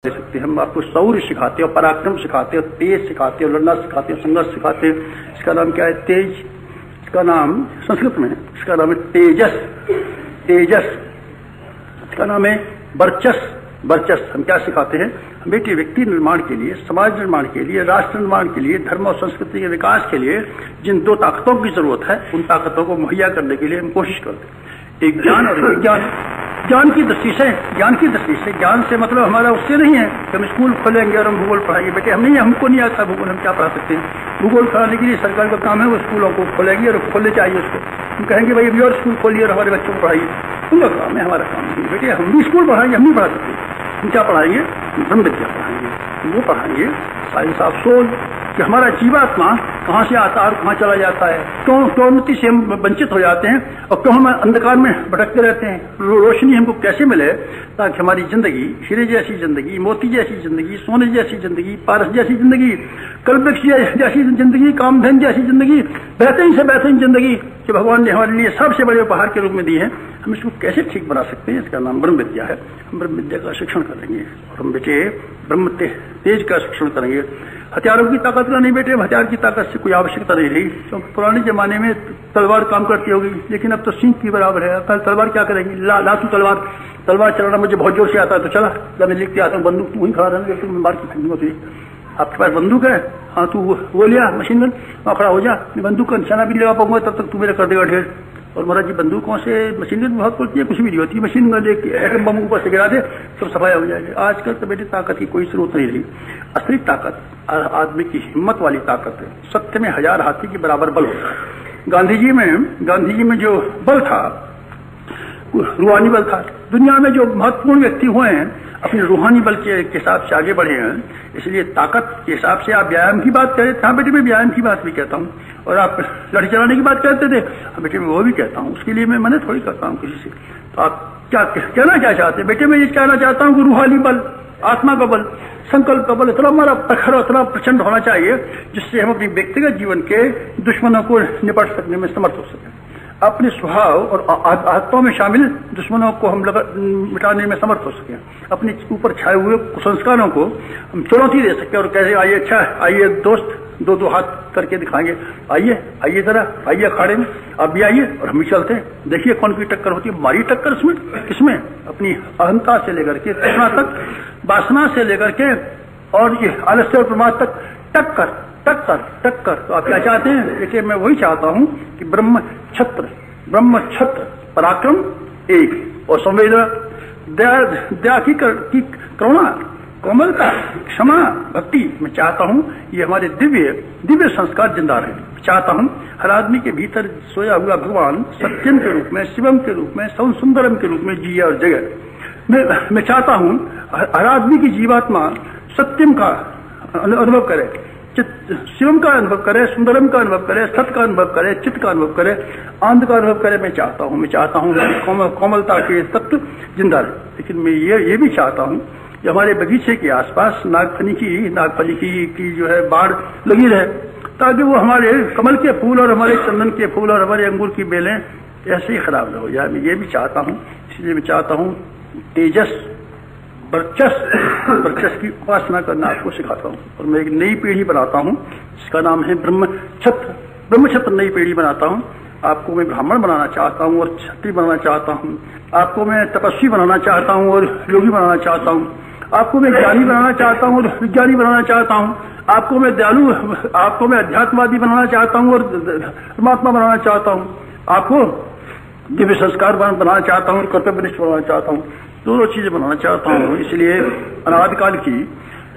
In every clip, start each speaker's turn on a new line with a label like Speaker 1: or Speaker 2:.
Speaker 1: दे सकते हैं। हम आपको शौर्य सिखाते हो, पराक्रम सिखाते हो, तेज सिखाते हो, लड़ना सिखाते हो, संघर्ष सिखाते हो। इसका नाम क्या है? तेज। इसका नाम संस्कृत में इसका नाम है तेजस। तेजस इसका नाम है वर्चस। वर्चस हम क्या सिखाते हैं? बेटे व्यक्ति निर्माण के लिए, समाज निर्माण के लिए, राष्ट्र निर्माण के लिए, धर्म और संस्कृति के विकास के लिए जिन दो ताकतों की जरूरत है उन ताकतों को मुहैया करने के लिए हम कोशिश करते हैं। एक ज्ञान और विज्ञान। ज्ञान की दृष्टि से ज्ञान से मतलब हमारा उससे नहीं है कि हम स्कूल खोलेंगे और हम भूगोल पढ़ाएंगे। बेटे हम नहीं, हमको नहीं आता भूगोल, हम क्या पढ़ा सकते हैं? भूगोल पढ़ाने के लिए सरकार का काम है, वो स्कूलों को खोलेगी और खोलने चाहिए उसको। हम कहेंगे भाई अभी और स्कूल खोलिए और हमारे बच्चों को पढ़ाइए, उनका काम है, हमारा काम नहीं। बेटे हम भी स्कूल पढ़ाएंगे, हम नहीं पढ़ा सकते। हम क्या पढ़ाएंगे? ब्रह्म विद्या पढ़ाएंगे। वो पढ़ाएंगे साइंस ऑफ सोल, कि हमारा जीवात्मा कहाँ से आता है और कहाँ चला जाता है, क्यों उन्नति से हम वंचित हो जाते हैं और क्यों हम अंधकार में भटकते रहते हैं। रोशनी हमको कैसे मिले ताकि हमारी जिंदगी हीरे जैसी जिंदगी, मोती जैसी जिंदगी, सोने जैसी जिंदगी, पारस जैसी जिंदगी, कल्पवृक्ष जैसी जिंदगी, कामधेन जैसी जिंदगी, बेहतरीन से बेहतरीन जिंदगी कि भगवान ने हमारे लिए सबसे बड़े उपहार के रूप में दी है, हम इसको कैसे ठीक बना सकते हैं? इसका नाम ब्रह्म विद्या है। हम ब्रह्म विद्या का शिक्षण करेंगे और हम बेटे ब्रह्म तेज का शिक्षण करेंगे। हथियारों की ताकत का नहीं बेटे, हथियार की ताकत से कोई आवश्यकता नहीं रही, क्योंकि पुराने जमाने में तलवार काम करती होगी, लेकिन अब तो सिंह की बराबर है। कल तलवार क्या करेंगी? लातू तलवार चलाना मुझे बहुत जोर से आता है, तो चला जब मैं लिखते आता हूँ, बंदूक तू ही खड़ा रहने देते, मैं मार के फेंकूंगा तुझे। आपके पास बंदूक है? हाँ, तू वो लिया मशीन गन, वहाँ खड़ा हो जा, मैं बंदूक का निशाना भी लगा पाऊंगा, तब तक तू मेरा कर देगा ढेर। और महाराज जी बंदूकों से मशीन गन बहुत बोलती है, कुछ भी नहीं होती। मशीन गन एक एटम बम ऊपर से गिरा दे सब सफाई हो जाएगी। आजकल तो बेटे ताकत की कोई जरूरत नहीं रही। असली ताकत आदमी की हिम्मत वाली ताकत है। सत्य में 1000 हाथी के बराबर बल होता है। गांधी जी में जो बल था रूहानी बल था। दुनिया में जो महत्वपूर्ण व्यक्ति हुए हैं अपने रूहानी बल के हिसाब से आगे बढ़े हैं। इसलिए ताकत के हिसाब से आप व्यायाम की बात करें, हाँ बेटे मैं व्यायाम की बात भी कहता हूँ, और आप लड़ी चलाने की बात कहते थे, हाँ बेटे मैं वो भी कहता हूँ। उसके लिए मैं मना थोड़ी करता हूँ किसी से। तो आप क्या कहना क्या चाहते हैं? बेटे मैं ये कहना चाहता हूँ कि रूहानी बल, आत्मा का बल, संकल्प का बल इतना हमारा प्रखर और इतना प्रचंड होना चाहिए जिससे हम अपनी व्यक्तिगत जीवन के दुश्मनों को निपट सकने में समर्थ हो सकें। अपने स्वभाव और आदतों में शामिल दुश्मनों को हम मिटाने में समर्थ हो सके। अपने ऊपर छाए हुए कुसंस्कारों को हम चुनौती दे सके और कहे आइए, अच्छा आइए दोस्त, दो हाथ करके दिखाएंगे, आइए जरा, आइए अखाड़े में, आप भी आइए और हम भी चलते हैं। देखिए कौन की टक्कर होती है। हमारी टक्कर इसमें किसमें? अपनी अहंता से लेकर के तृष्णा तक, वासना से लेकर के और ये आलस्य और प्रमाद तक टक्कर। तो आप क्या चाहते हैं? देखिए मैं वही चाहता हूं कि ब्रह्म छत्र पराक्रम एक और संवेदना, दया की करुणा, कोमलता, क्षमा, भक्ति मैं चाहता हूं ये हमारे दिव्य संस्कार जिंदा रहे। चाहता हूं हर आदमी के भीतर सोया हुआ भगवान सत्यम के रूप में, शिवम के रूप में, सुंदरम के रूप में जिए और जगे। मैं चाहता हूं हर आदमी की जीवात्मा सत्यम का अनुभव करे, शिवम का अनुभव करे, सुंदरम का अनुभव करे, सत्य का अनुभव करे, चित्त का अनुभव करे, आनंद का अनुभव करे। मैं चाहता हूं कोमलता के तत्व जिंदा रहे। लेकिन मैं ये भी चाहता हूं कि हमारे बगीचे के आसपास नागफनी की जो है बाढ़ लगी रहे, ताकि वो हमारे कमल के फूल और हमारे चंदन के फूल और हमारे अंगूर की बेलें ऐसे ही खराब न हो जाए। मैं ये भी चाहता हूं। इसलिए मैं चाहता हूं तेजस वर्चस की उपासना करना आपको सिखाता हूं। और मैं एक नई पीढ़ी बनाता हूं जिसका नाम है ब्रह्म छत्र नई पीढ़ी बनाता हूं। आपको मैं ब्राह्मण बनाना चाहता हूं और क्षत्रिय बनाना चाहता हूं। आपको मैं तपस्वी बनाना चाहता हूं और योगी बनाना चाहता हूं। आपको मैं ज्ञानी बनाना चाहता हूं और विज्ञानी बनाना चाहता हूं। आपको मैं दयालु, आपको मैं अध्यात्मवादी बनाना चाहता हूं और परमात्मा बनाना चाहता हूं। आपको दिव्य संस्कार बनाना चाहता हूं और कर्तव्यनिष्ठ बनाना चाहता हूं। दोनों चीजें बनाना चाहता हूं। इसलिए अनादिकाल की,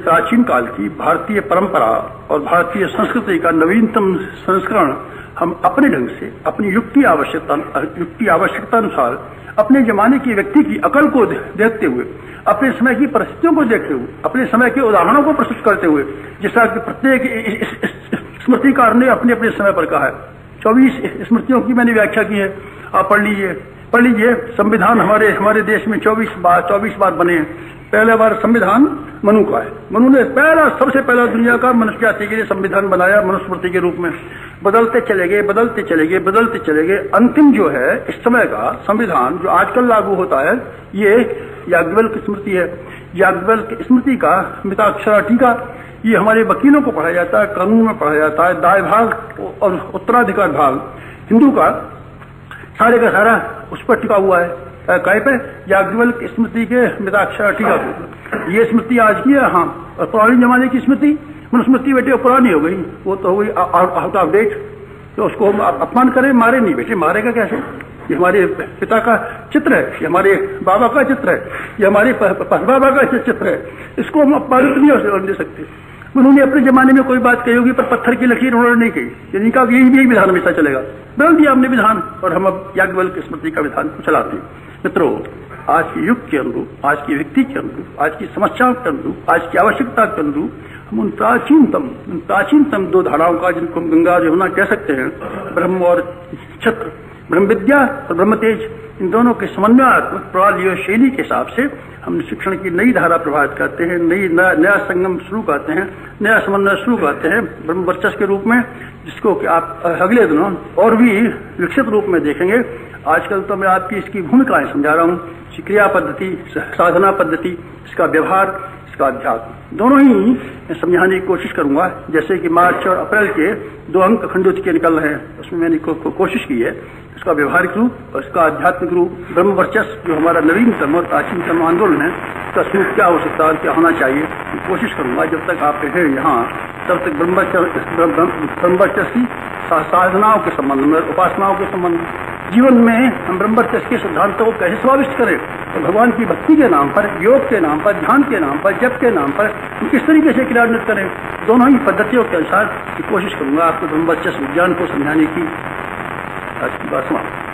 Speaker 1: प्राचीन काल की भारतीय परंपरा और भारतीय संस्कृति का नवीनतम संस्करण हम अपने ढंग से, अपनी युक्ति आवश्यकता अनुसार, अपने जमाने की व्यक्ति की अकल को देखते हुए, अपने समय की परिस्थितियों को देखते हुए, अपने समय के उदाहरणों को प्रस्तुत करते हुए, जैसा कि प्रत्येक स्मृतिकार ने अपने अपने समय पर कहा है। 24 स्मृतियों की मैंने व्याख्या की है, आप पढ़ लीजिए। संविधान हमारे देश में 24 बार बने हैं। पहला बार संविधान मनु का है। मनु ने सबसे पहला दुनिया का मनुष्य जाति के लिए संविधान बनाया मनुस्मृति के रूप में। बदलते चले गए। अंतिम जो है इस समय का संविधान जो आजकल लागू होता है, ये याज्ञवल्क्य की स्मृति है। याज्ञवल्क्य स्मृति का मिताक्षरा टीका, ये हमारे वकीलों को पढ़ाया जाता है, कानून में पढ़ाया जाता है। दाय भाग और उत्तराधिकार भाग हिंदू का सारे का सारा उस पर टिका हुआ है। काय पे? याज्ञवल्क्य स्मृति के मिताक्षरा टीका को। ये स्मृति आज की है, हाँ, और पुराने जमाने की स्मृति, मनुस्मृति बेटे पुरानी हो गई, वो तो हो गई आउट ऑफ डेट। तो उसको हम अपमान करें, मारे नहीं बेटे, मारेगा कैसे? ये हमारे पिता का चित्र है, ये हमारे बाबा का चित्र है, ये हमारे बाबा का चित्र है, इसको हम अपमानित नहीं होने दे सकते। उन्होंने अपने जमाने में कोई बात कही होगी, पर पत्थर की लकीर उन्होंने नहीं कही, यानी कहा यही विधान हमेशा चलेगा। बदल दिया हमने विधान, और हम अब याज्ञवल्क्य स्मृति का विधान को चलाते हैं। मित्रों, आज के युग के अनुरूप, आज की व्यक्ति के अनुरूप, आज की समस्याओं के अनुरूप, आज की आवश्यकता के अनुरूप हम उन प्राचीनतम दो धाराओं का, जिनको हम गंगा यमुना कह सकते हैं, ब्रह्म और क्षत्र, ब्रह्म विद्या और ब्रह्म तेज, इन दोनों के समन्वयात्मक प्रणाली और शैली के हिसाब से हम शिक्षण की नई धारा प्रभावित करते हैं, नया संगम शुरू करते हैं, नया समन्वय शुरू करते हैं ब्रह्म वर्चस्व के रूप में, जिसको कि आप अगले दिनों और भी विकसित रूप में देखेंगे। आजकल तो मैं आपकी इसकी भूमिकाएं समझा रहा हूँ, क्रिया पद्धति, साधना पद्धति, इसका व्यवहार, इसका अध्यात्म, दोनों ही समझाने की कोशिश करूंगा। जैसे कि मार्च और अप्रैल के 2 अंक खंडोत के निकल रहे हैं, उसमें मैंने कोशिश की है इसका व्यवहारिक रूप और इसका आध्यात्मिक रूप, ब्रह्म वर्चस्व जो हमारा नवीनतम और प्राचीनतम आंदोलन है, उसका स्वरूप क्या हो सकता है, क्या होना चाहिए, कोशिश करूंगा। जब तक आप हैं यहाँ, तब तक ब्रह्म वर्चस्व की साधनाओं के संबंध में, उपासनाओं के संबंध में, जीवन में हम ब्रह्म वर्चस्व के सिद्धांतों को कैसे समाविष्ट करें, और भगवान की भक्ति के नाम पर, योग के नाम पर, ध्यान के नाम पर, जप के नाम पर किस तरीके से क्रियान्वित करें, दोनों ही पद्धतियों के अनुसार कोशिश करूंगा आपको ब्रह्म वर्चस्व विज्ञान को समझाने की। आज की बात समाप्त।